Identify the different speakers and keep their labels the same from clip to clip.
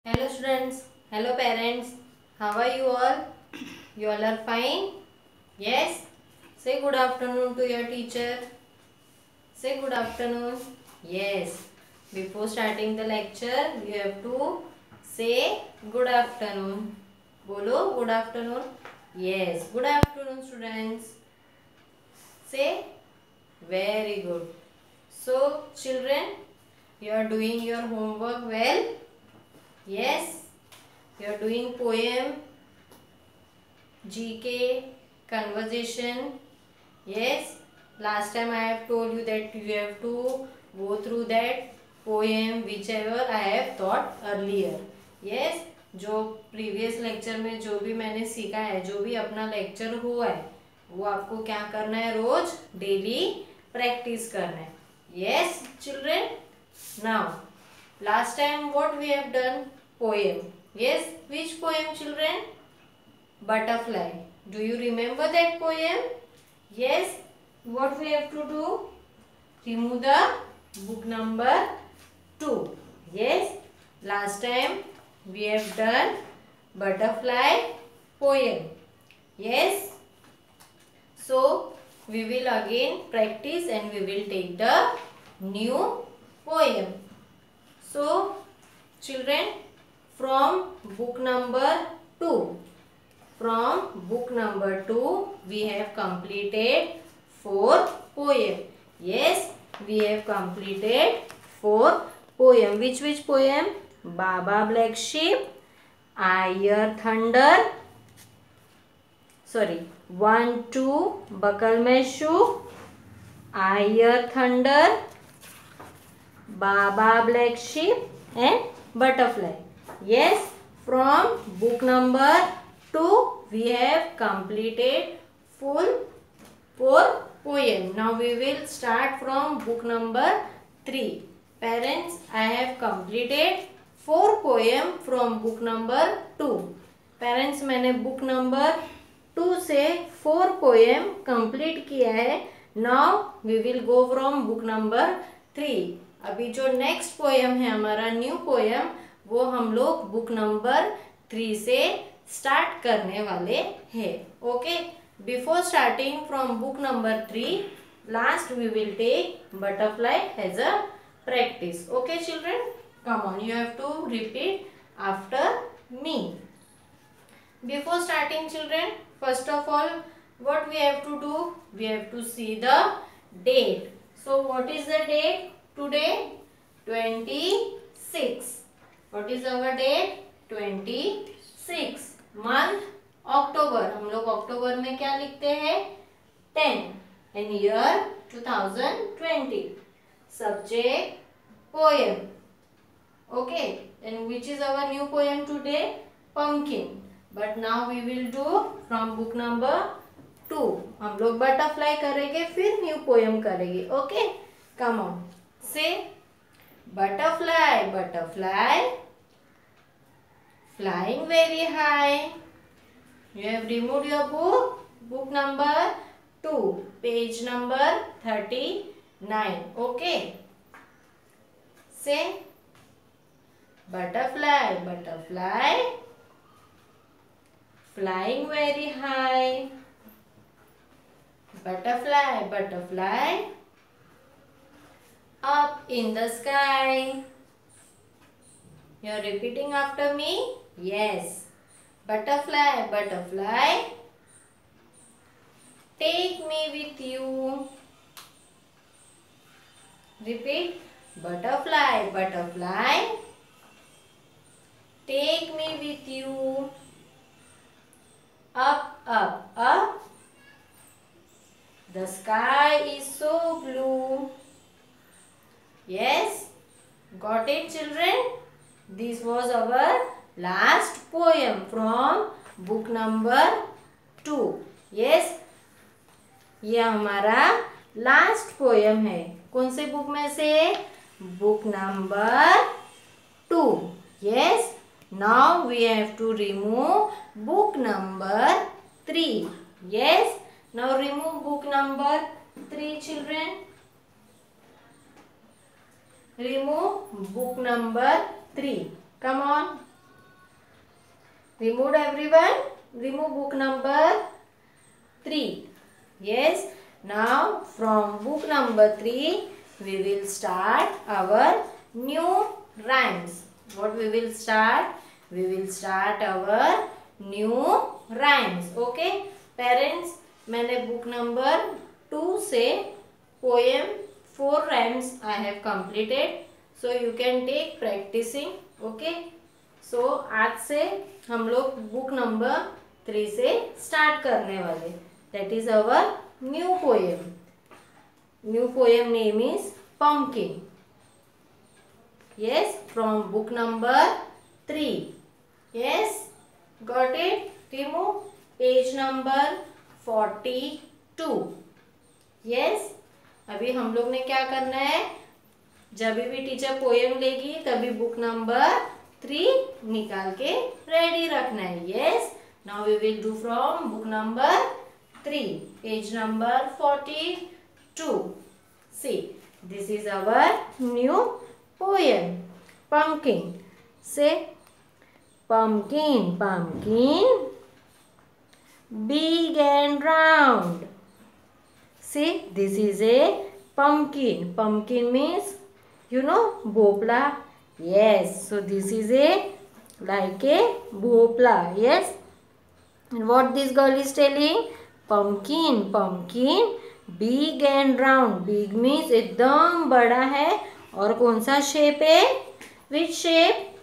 Speaker 1: Hello students, hello parents, how are you all? You all are fine? Yes? Say good afternoon to your teacher. Say good afternoon. Yes. Before starting the lecture, you have to say good afternoon. Bolo good afternoon. Yes, good afternoon students. Say very good. So children, you are doing your homework well? Yes. You are doing poem, GK, conversation. Yes. Last time I have told you that you have to go through that poem whichever I have taught earlier. Yes. जो previous lecture में जो भी मैंने सीखा है, जो भी अपना लेक्चर हुआ है, वो आपको क्या करना है, रोज डेली प्रैक्टिस करना है. Yes, children. Now, last time what we have done? Poem. Yes, which poem, children? Butterfly. Do you remember that poem? Yes. What we have to do? Remove the book number 2. Yes. Last time we have done butterfly poem. Yes. So we will again practice and we will take the new poem. So children, from book number 2. From book number 2, we have completed 4 poem. Yes, we have completed 4 poem. Which poem? Baba Black Sheep, I Hear Thunder. Sorry, 1, 2, Buckle My Shoe, I Hear Thunder, Baba Black Sheep and Butterfly. Yes, from book number 2 we have completed full 4 poem. Now we will start from book number 3. Parents, I have completed 4 poem from book number 2. Parents, मैंने book number 2 से 4 poem complete किया है. Now we will go from book number 3. अभी जो next poem है हमारा new poem, वो हम लोग बुक नंबर 3 से स्टार्ट करने वाले हैं. Okay, before starting from book number 3, last we will take butterfly as a practice. Okay children, come on, you have to repeat after me. Before starting children, first of all, what we have to do? We have to see the date. So what is the date? Today 26. What is our date? 26. Month October. हम लोग अक्टूबर में क्या लिखते हैं? 10. And year 2020. Subject poem. Okay. And which is our new poem today? Pumpkin. But now we will do from book number 2. हम लोग butterfly करेंगे, फिर न्यू पोएम करेंगे. ओके, कम ऑन, से butterfly butterfly flying very high. You have removed your book number 2, page number 39. Okay, say butterfly butterfly flying very high. Butterfly butterfly up in the sky. You are repeating after me? Yes. Butterfly butterfly take me with you. Repeat. Butterfly butterfly take me with you. Up, up, up. The sky is so blue. Yes? Got it, children? This was our last poem from book number 2. Yes? ये हमारा last poem है. कौन से book में से? Book number 2. Yes? Now we have to remove book number 3. Yes? Now remove book number 3, children. Remove book number 3. Come on. Removed everyone? Remove book number 3. Yes. Now from book number 3 we will start our new rhymes. What we will start? We will start our new rhymes. Okay. Parents, मैंने book number 2 से poem 4 rhymes I have completed. So you can take practicing. Okay. So आज से हम लोग book number 3 से start करने वाले. That is our new poem. New poem name is Pumpkin. Yes, from book number 3. Yes, got it? Remove page number 42. Yes, अभी हम लोग ने क्या करना है? जब भी टीचर पोएम लेगी तभी बुक नंबर 3 निकाल के रेडी रखना है. Yes, now we will do from book number 3, page number 42. See, this is our new poem, Pumpkin. Say, pumpkin, pumpkin, big and round. See, this is a pumpkin. Pumpkin means, you know, bhopla. Yes, so this is a like a bhopla. Yes, and what this girl is telling? Pumpkin, pumpkin, big and round. Big means एकदम बड़ा है. और कौन सा shape है? Which shape?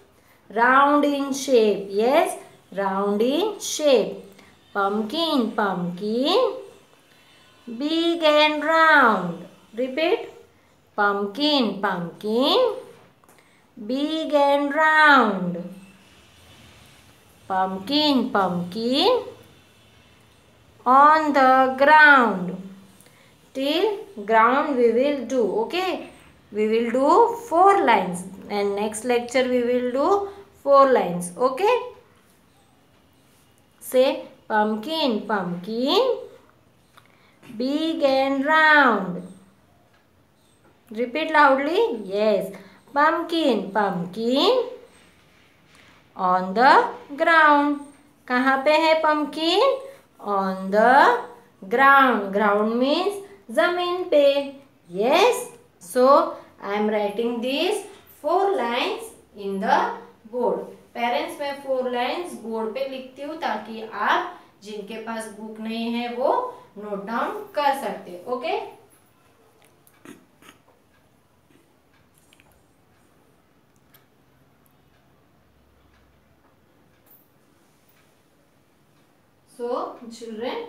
Speaker 1: Round in shape. Yes, round in shape. Pumpkin, pumpkin, big and round. Repeat. Pumpkin, pumpkin, big and round. Pumpkin, pumpkin, on the ground. Till ground we will do. Okay, we will do 4 lines, and next lecture we will do 4 lines. Okay, say, pumpkin, pumpkin, big and round. Repeat loudly. Yes, pumpkin, pumpkin, on the ground. कहाँ पे है pumpkin? On the ground. Ground means जमीन पे. Yes, so I am writing these 4 lines in the board. Parents, मैं 4 lines board पे लिखती हूँ ताकि आप जिनके पास बुक नहीं है वो नोट डाउन कर सकते. Okay, so children,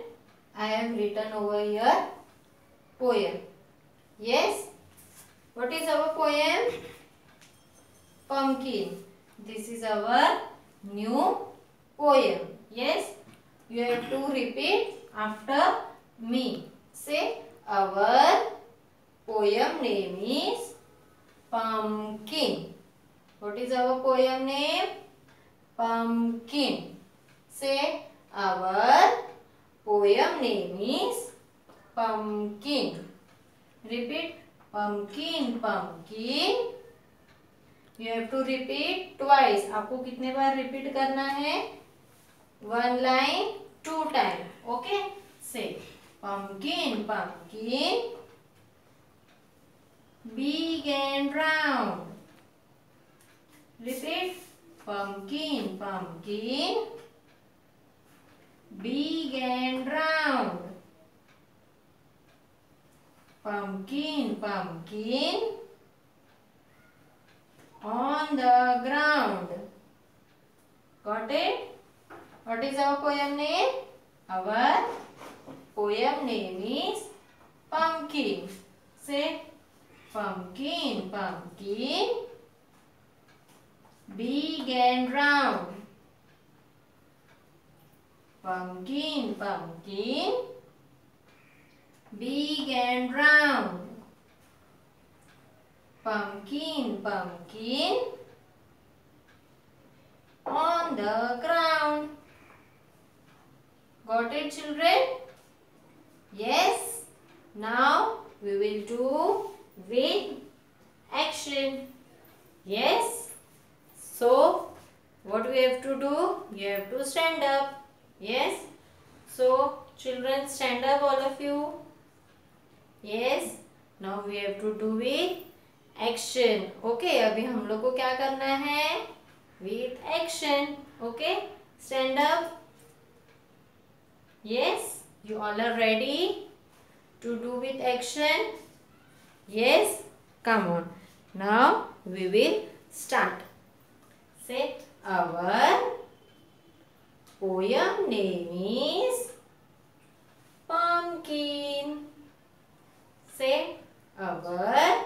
Speaker 1: I have written over here poem. Yes, what is our poem? Pumpkin. This is our new poem. Yes, you have to repeat after me. Say, our poem name is Pumpkin. What is our poem name? Pumpkin. Say, our poem name is Pumpkin. Repeat. Pumpkin, pumpkin. You have to repeat twice. आपको कितने बार repeat करना है? 1 line 2 time. Okay. Say, pumpkin, pumpkin, big and round. Repeat. Pumpkin, pumpkin, big and round. Pumpkin, pumpkin, on the ground. Got it? What is our poem name? Our poem name is Pumpkin. Say, pumpkin, pumpkin, big and round. Pumpkin, pumpkin, big and round. Pumpkin, pumpkin, on the ground. Got it, children? Yes. Now we will do with action. Yes. So what we have to do? You have to stand up. Yes. So children, stand up, all of you. Yes. Now we have to do with action. Okay. अभी हम लोग को क्या करना है? With action. Okay. Stand up. Yes. You all are ready to do with action? Yes. Come on. Now we will start. Say, our poem name is Pumpkin. Say, our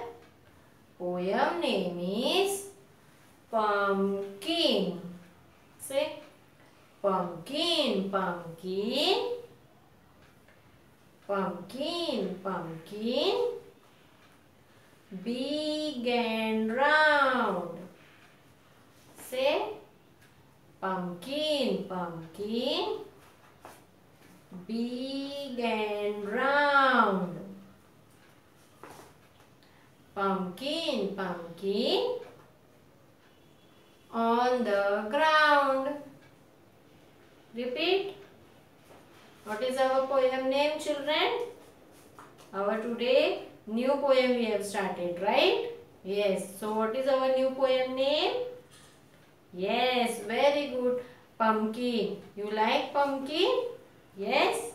Speaker 1: poem name is Pumpkin. Say, pumpkin, pumpkin, pumpkin, pumpkin, big and round. Say, pumpkin, pumpkin, big and round. Pumpkin, pumpkin, on the ground. Repeat. What is our poem name, children? Our today new poem we have started, right? Yes. So what is our new poem name? Yes, very good. Pumpkin. You like pumpkin? Yes?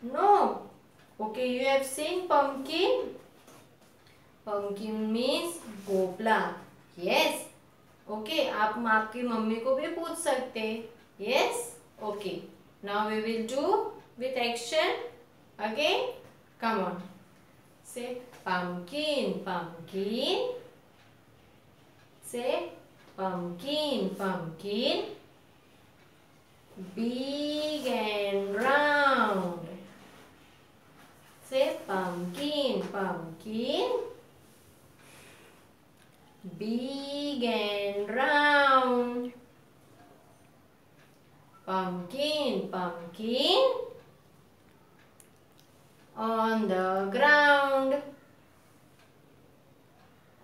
Speaker 1: No. Okay, you have seen pumpkin? Pumpkin means Bhopal. Yes? Okay, आप आपकी mummy को भी पूछ सकते. Yes? Okay. Now we will do with action. Again, come on. Say, pumpkin, pumpkin. Say, pumpkin, pumpkin, big and round. Say, pumpkin, pumpkin, big and round. Pumpkin, pumpkin, on the ground.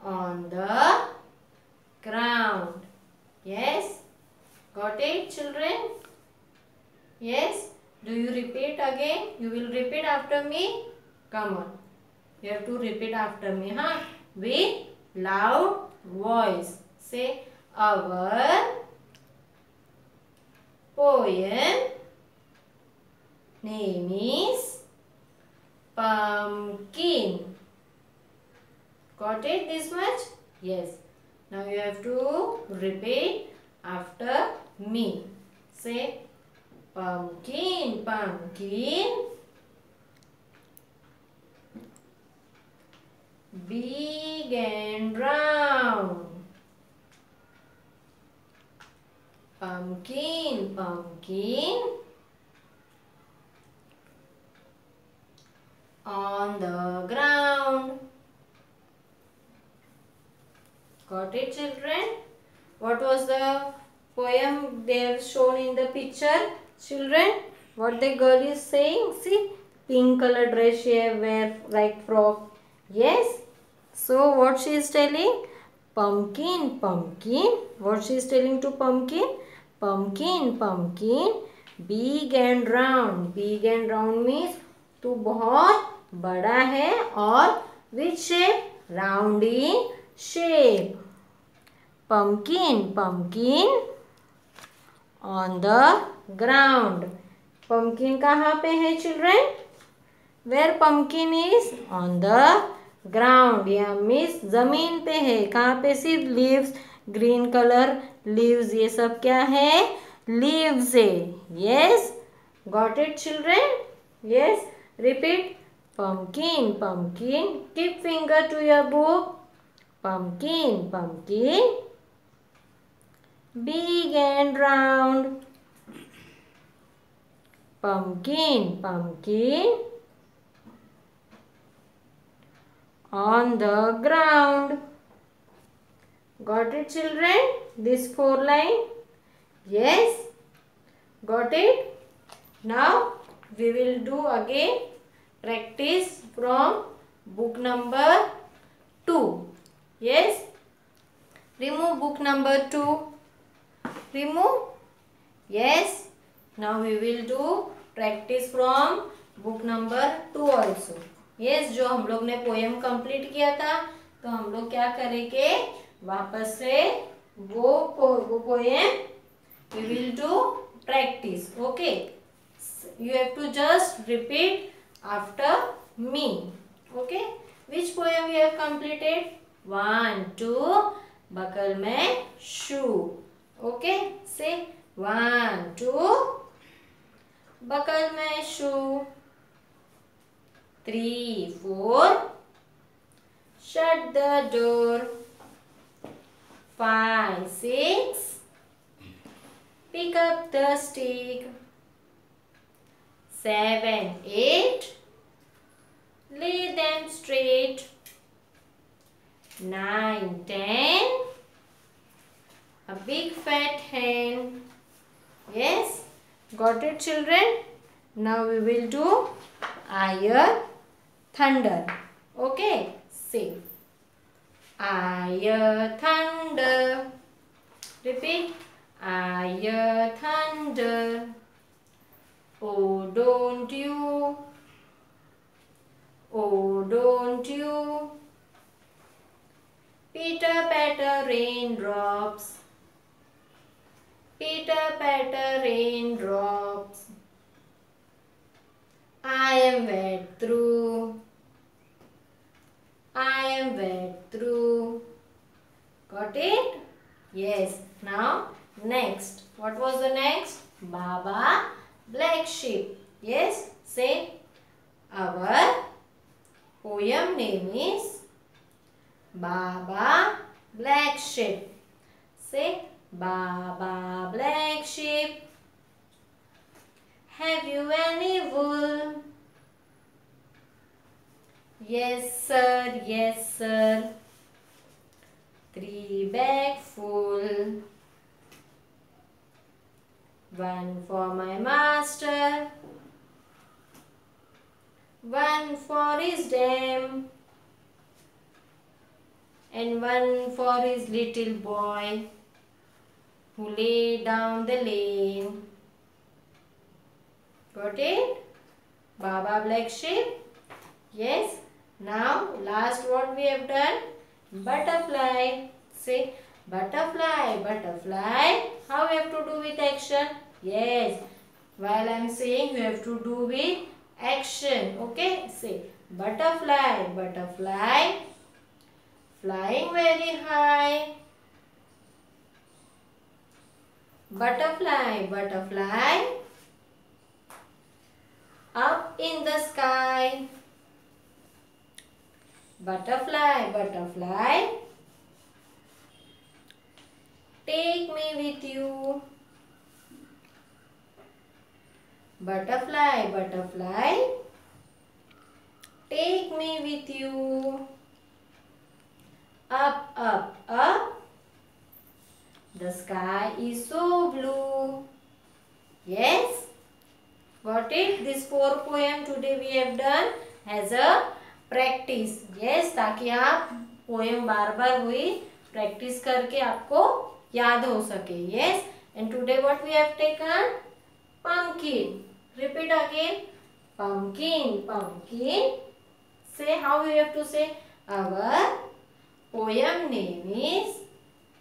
Speaker 1: On the ground. Yes? Got it, children? Yes? Do you repeat again? You will repeat after me? Come on. You have to repeat after me, huh? With loud voice. Say, our poem name is Pumpkin. Got it this much? Yes. Now you have to repeat after me. Say, pumpkin, pumpkin, big and round. Pumpkin, pumpkin, on the ground. Got it, children? What was the poem they have shown in the picture, children? What the girl is saying? See, pink color dress she have wear like frock. Yes. So what she is telling? Pumpkin, pumpkin. What she is telling to pumpkin? Pumpkin, pumpkin, big and round. Big and round means तू बहुत बड़ा है और which shape? Round in shape. Pumpkin, pumpkin, on the ground. Pumpkin कहाँ पे है children? Where pumpkin is? On the ground. या means जमीन पे है. कहाँ पे? सिर्फ लीव्स, ग्रीन कलर लीव्स, ये सब क्या है? लीव्स है. Yes? Got it, children? Yes? Repeat. Pumpkin, pumpkin. Keep finger to your book. Pumpkin, pumpkin, big and round. Pumpkin, pumpkin, on the ground. Got it, children? This 4 line? Yes? Got it? Now we will do again practice from book number 2. Yes? Remove book number 2. remove? Yes. Now we will do practice from book number 2 also. Yes, जो हम लोग ने poem complete किया था, तो हम लोग क्या करेंगे, वापस से वो poem we will do practice. Okay, you have to just repeat after me. Okay, which poem you have completed? 1 2 बगल में shoe. Okay, say 1 2 बगल में shoe. 3 4 shut the door. 5 6 pick up the stick. 7 8 lay them straight. 9 10 a big fat hen. Yes, got it children? Now we will do I thunder. Okay, say I thunder. Repeat. I thunder. Oh don't you, oh don't you, pitter patter raindrops, pitter patter raindrops. I am wet through, I am wet through. Got it? Yes. Now next. What was the next? Baba Black Sheep. Yes. Say our poem name is Baba Black Sheep. Say Baba Black Sheep. Have you any wool? Yes sir, yes sir. 3 bag full. 1 for my master, 1 for his dame, and 1 for his little boy who lay down the lane. Got it? Baba Black Sheep. Yes. Now last what we have done? Butterfly. Say butterfly, butterfly. How you have to do with action? Yes. While I am saying, you have to do with action. Okay. Say butterfly, butterfly. Flying very high. Butterfly, butterfly. Up in the sky. Butterfly, butterfly. Take me with you. Butterfly, butterfly. Take me with you. Up, up, up. The sky is so blue. Yes? Got it? This 4 poem today we have done as a practice. Yes, ताकि आप poem बार बार हुई practice करके आपको याद हो सके. Yes, and today what we have taken? Pumpkin. Repeat again. Pumpkin, pumpkin. Say how you have to say. Our poem name is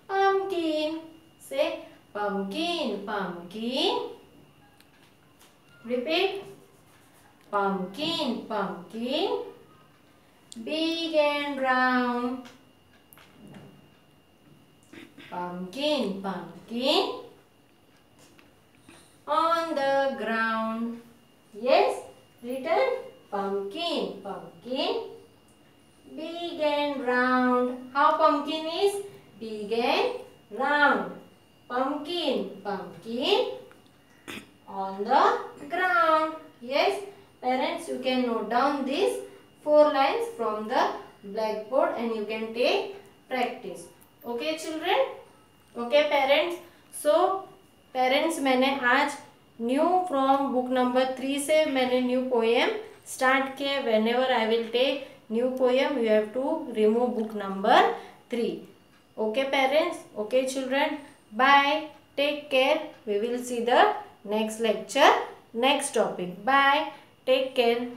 Speaker 1: pumpkin. Say pumpkin, pumpkin. Repeat. Pumpkin, pumpkin. Big and round. Pumpkin, pumpkin. On the ground. Yes, written pumpkin, pumpkin. Big and round. How pumpkin is? Big and round. Pumpkin, pumpkin. On the ground. Yes, parents, you can note down these 4 lines from the blackboard and you can take practice. Okay children? Okay parents? So parents, मैंने आज new from book number 3 से मैंने new poem start किया. Whenever I will take new poem you have to remove book number 3. Okay parents? Okay children? Bye. Take care. We will see the next lecture, next topic. Bye. Take care.